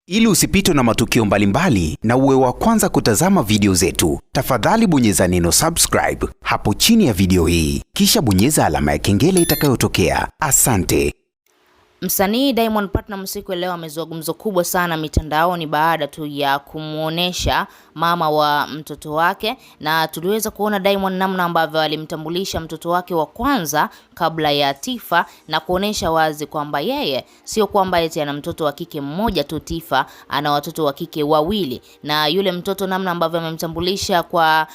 Ili usipitwe na matukio mbalimbali na uwe wa kwanza kutazama video zetu, tafadhali bonyeza neno subscribe hapo chini ya video hii, kisha bonyeza alama ya kengele itakayotokea. Asante. Msanii Diamond Platnumz siku leo amezua gumzo kubwa sana mitandaoni baada tu ya kumuonesha mama wa mtoto wake, na tuliweza kuona Diamond namna ambavyo alimtambulisha mtoto wake wa kwanza kabla ya Tifa, na kuonesha wazi kwamba yeye sio kwamba eti ana mtoto wa kike mmoja tu. Tifa ana watoto wa kike wawili, na yule mtoto namna ambavyo amemtambulisha kwa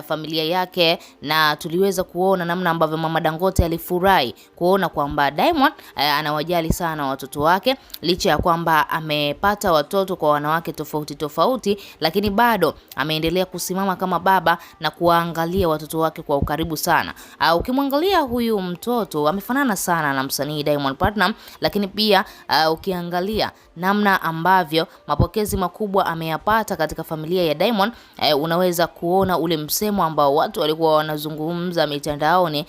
familia yake, na tuliweza kuona namna ambavyo Mama Dangote alifurahi kuona kwamba Diamond anawajali sana watoto wake, licha ya kwamba amepata watoto kwa wanawake tofauti tofauti, lakini bado ameendelea kusimama kama baba na kuangalia watoto wake kwa ukaribu sana. Ukimwangalia huyu mtoto amefanana sana na msanii Diamond Platnumz, lakini pia ukiangalia namna ambavyo mapokezi makubwa ameyapata katika familia ya Diamond, unaweza kuona ule msemo ambao watu walikuwa wanazungumza mitandaoni,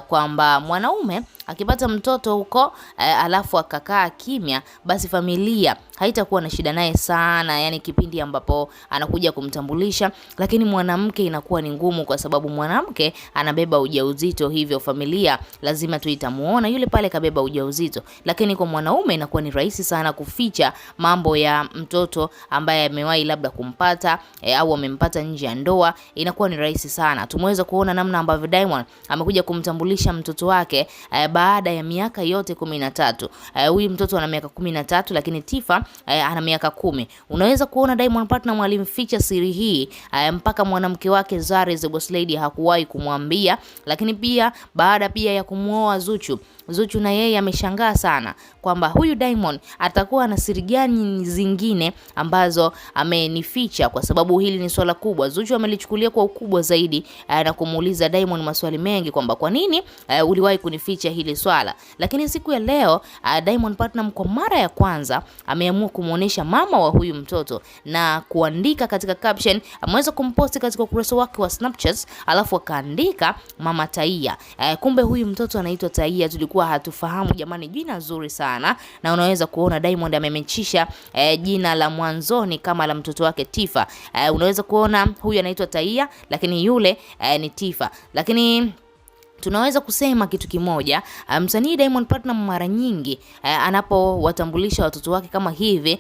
kwamba mwanaume akipata mtoto huko alafu akakaa kimya, basi familia haitakuwa na shida naye sana, yani kipindi ambapo anakuja kumtambulisha. Lakini mwanamke inakuwa ni ngumu, kwa sababu mwanamke anabeba ujauzito, hivyo familia lazima tuitamuona yule pale kabeba ujauzito. Lakini kwa mwanaume inakuwa ni rahisi sana kuficha mambo ya mtoto ambaye amewahi labda kumpata au amempata nje ya ndoa, inakuwa ni rahisi sana. Tumeweza kuona namna ambavyo Diamond amekuja kumtambulisha mtoto wake baada ya miaka yote 13. Huyu mtoto ana miaka 13, lakini Tifa ana miaka 10. Unaweza kuona Diamond Platnumz alimficha siri hii mpaka mwanamke wake Zari the Boss Lady hakuwahi kumwambia. Lakini pia baada pia ya kumuoa Zuchu na yeye ameshangaa sana kwamba huyu Diamond atakuwa na siri gani zingine ambazo amenificha, kwa sababu hili ni swala kubwa. Zuchu amelichukulia kwa ukubwa zaidi na kumuuliza Diamond maswali mengi kwamba kwa nini uliwahi kunificha hili swala. Lakini siku ya leo Diamond Platnumz kwa mara ya kwanza ameamua kumuonesha mama wa huyu mtoto, na kuandika katika caption, ameweza kumposti katika ukurasa wake wa Snapchat, alafu akaandika Mama Taia. Kumbe huyu mtoto anaitwa Taia, tulikuwa hatufahamu jamani, jina zuri sana. Na unaweza kuona Diamond amemechisha jina la mwanzoni kama la mtoto wake Tifa. Unaweza kuona huyu anaitwa Taia, lakini yule ni Tifa. Lakini tunaweza kusema kitu kimoja, msanii Diamond Platnumz mara nyingi anapowatambulisha watoto wake kama hivi,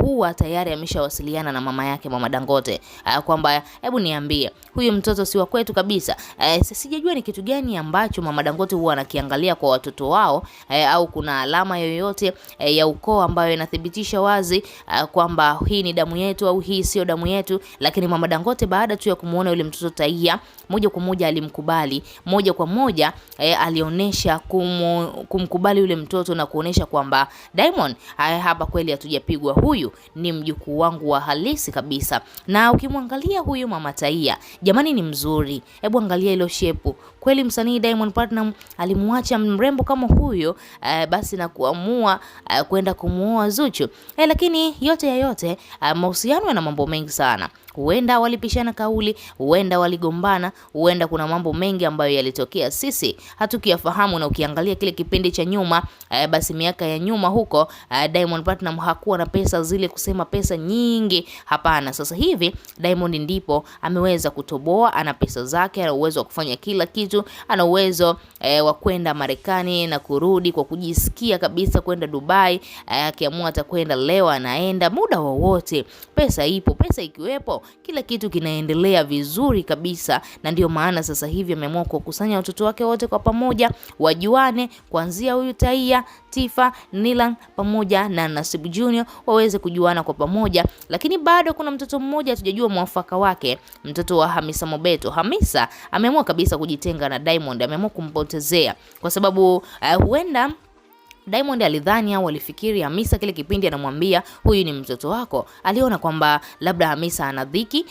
huwa tayari ameshawasiliana na mama yake Mama Dangote, kwamba hebu niambie huyu mtoto si wa kwetu kabisa. Sijajua ni kitu gani ambacho Mama Dangote huwa anakiangalia kwa watoto wao, au kuna alama yoyote ya ukoo ambayo inathibitisha wazi kwamba hii ni damu yetu au hii sio damu yetu. Lakini Mama Dangote baada tu ya kumuona yule mtoto Taia, moja kwa moja alimkubali, moja kwa moja alionyesha kumkubali yule mtoto na kuonesha kwamba Diamond, hapa kweli hatujapigwa, huyu ni mjukuu wangu wa halisi kabisa. Na ukimwangalia huyu Mama Taia, jamani ni mzuri. Hebu angalia hilo shepu. Kweli msanii Diamond Platnumz alimwacha mrembo kama huyo basi na kuamua kwenda kumuoa Zuchu. Lakini yote ya yote, mahusiano yana mambo mengi sana. Huenda walipishana kauli, huenda waligombana, huenda kuna mambo mengi ambayo yalitokea sisi hatukiyafahamu. Na ukiangalia kile kipindi cha nyuma, basi miaka ya nyuma huko, Diamond Platnumz hakuwa na pesa zile kusema pesa nyingi, hapana. Sasa hivi Diamond ndipo ameweza kutoboa, ana pesa zake, ana uwezo wa kufanya kila kitu, ana uwezo wa kwenda Marekani na kurudi kwa kujisikia kabisa, kwenda Dubai, akiamua atakwenda leo anaenda muda wowote. Pesa ipo, pesa ikiwepo kila kitu kinaendelea vizuri kabisa. Na ndio maana sasa hivi ameamua kukusanya watoto wake wote kwa pamoja, wajuane, kuanzia huyu Taia, Tifa, Nilan pamoja na Nasib Junior, waweze kujuana kwa pamoja. Lakini bado kuna mtoto mmoja hatujajua mwafaka wake, mtoto wa Hamisa Mobeto. Hamisa ameamua kabisa kujitenga na Diamond, ameamua kumpotezea, kwa sababu huenda Diamond alidhani au alifikiri Hamisa kile kipindi anamwambia huyu ni mtoto wako, aliona kwamba labda Hamisa ana dhiki,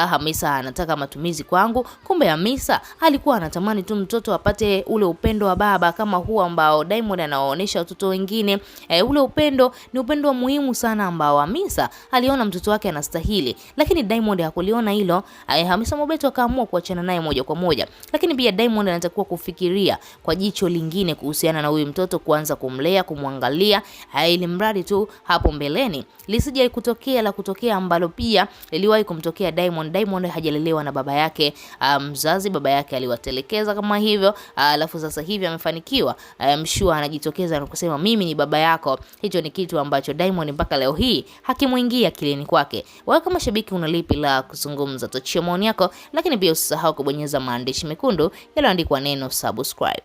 Hamisa anataka matumizi kwangu. Kumbe Hamisa alikuwa anatamani tu mtoto apate ule upendo wa baba kama huo ambao Diamond anawaonesha watoto wengine. Ule upendo ni upendo muhimu sana ambao Hamisa aliona mtoto wake anastahili, lakini Diamond hakuliona hilo. Hamisa Mobeto akaamua kuachana naye moja kwa moja. Lakini pia Diamond anatakiwa kufikiria kwa jicho lingine kuhusiana na huyu mtoto, kuanza kumlea kumlea, kumwangalia, ili mradi tu hapo mbeleni lisije kutokea la kutokea ambalo pia liliwahi kumtokea Diamond. Diamond hajalelewa na baba yake mzazi, baba yake aliwatelekeza kama hivyo, alafu sasa hivi amefanikiwa. Mshua anajitokeza na kusema mimi ni baba yako. Hicho ni kitu ambacho Diamond mpaka leo hii hakimuingia kilini kwake. Wewe kama shabiki una lipi la kuzungumza? Tochia maoni yako, lakini pia usisahau kubonyeza maandishi mekundu yaliyoandikwa neno subscribe.